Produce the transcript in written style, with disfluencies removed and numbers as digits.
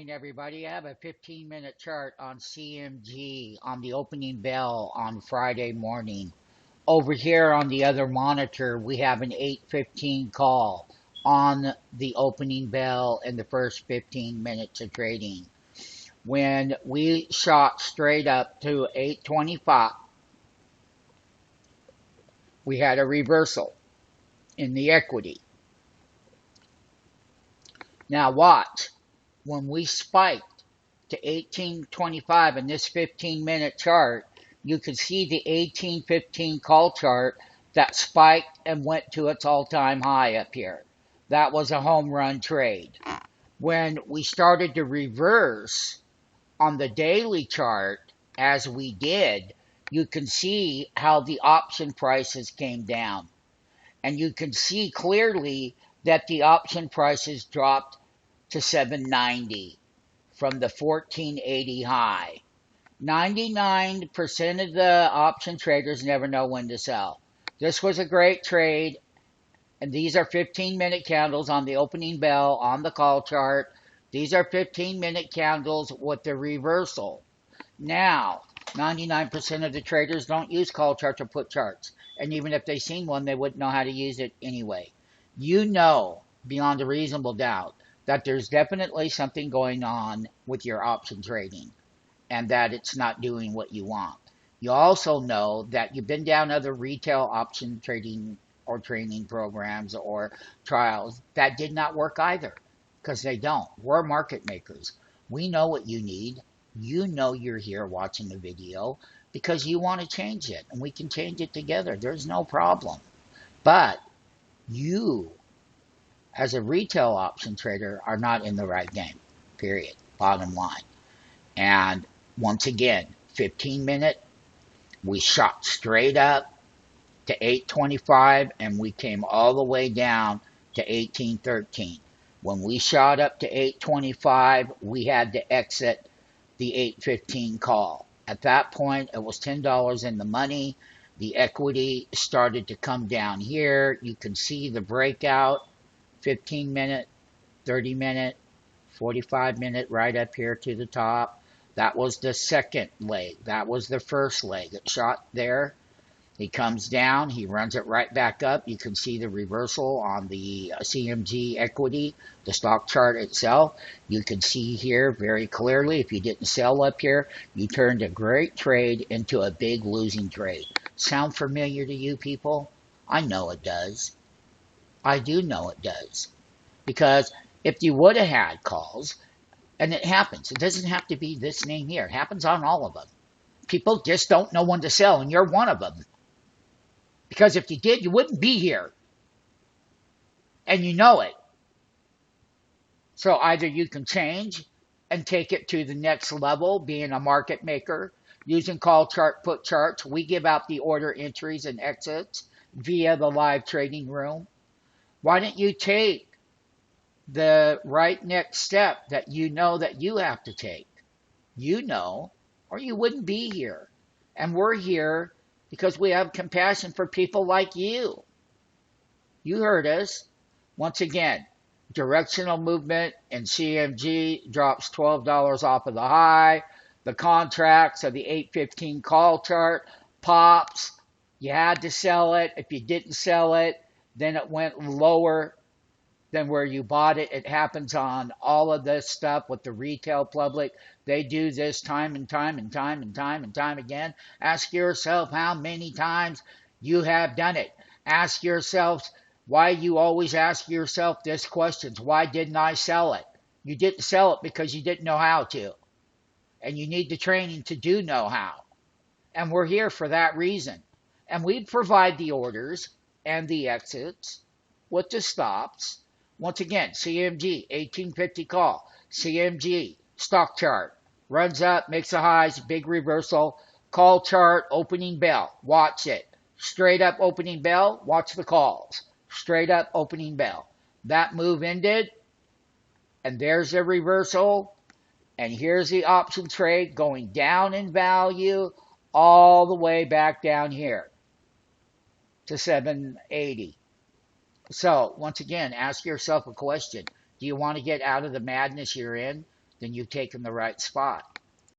morning, everybody. I have a 15-minute chart on CMG on the opening bell on Friday morning. Over here on the other monitor, we have an 8:15 call on the opening bell in the first 15 minutes of trading. When we shot straight up to 8:25, we had a reversal in the equity. Now watch. When we spiked to 1825 in this 15-minute chart, you can see the 1815 call chart that spiked and went to its all-time high up here. That was a home run trade. When we started to reverse on the daily chart, as we did, you can see how the option prices came down. And you can see clearly that the option prices dropped to 790 from the 1480 high. 99% of the option traders never know when to sell. This was a great trade, and these are 15-minute candles on the opening bell on the call chart. These are 15-minute candles with the reversal. Now, 99% of the traders don't use call charts or put charts, and even if they seen one, they wouldn't know how to use it anyway. You know, beyond a reasonable doubt, that there's definitely something going on with your option trading and that it's not doing what you want. You also know that you've been down other retail option trading or training programs or trials that did not work either, because they don't. We're market makers. We know what you need. You know you're here watching the video because you want to change it, and we can change it together. There's no problem. But you, as a retail option trader, are not in the right game, period, bottom line. And once again, 15-minute, we shot straight up to 825, and we came all the way down to 1813. When we shot up to 825, we had to exit the 815 call. At that point, it was $10 in the money. The equity started to come down here. You can see the breakout. 15-minute, 30-minute, 45-minute right up here to the top. That was the second leg. That was the first leg. It shot there. He comes down. He runs it right back up. You can see the reversal on the CMG equity, the stock chart itself. You can see here very clearly, if you didn't sell up here, you turned a great trade into a big losing trade. Sound familiar to you people? I know it does. I do know it does. Because if you would have had calls, and it happens, it doesn't have to be this name here. It happens on all of them. People just don't know when to sell, and you're one of them. Because if you did, you wouldn't be here. And you know it. So either you can change and take it to the next level, being a market maker, using call chart, put charts. We give out the order entries and exits via the live trading room. Why don't you take the right next step that you know that you have to take? You know, or you wouldn't be here. And we're here because we have compassion for people like you. You heard us. Once again, directional movement in CMG drops $12 off of the high. The contracts of the 815 call chart pops. You had to sell it. If you didn't sell it, then it went lower than where you bought it. It happens on all of this stuff with the retail public. They do this time and time and time and time and time again. Ask yourself how many times you have done it. Ask yourselves why you always ask yourself this question. Why didn't I sell it? You didn't sell it because you didn't know how to. And you need the training to do know how. And we're here for that reason. And we provide the orders and the exits with the stops. Once again, CMG, 1850 call. CMG, stock chart. Runs up, makes the highs, big reversal. Call chart, opening bell. Watch it. Straight up opening bell, watch the calls. Straight up opening bell. That move ended, and there's a reversal. And here's the option trade going down in value all the way back down here to 780. So, once again, ask yourself a question. Do you want to get out of the madness you're in? then you've taken the right spot.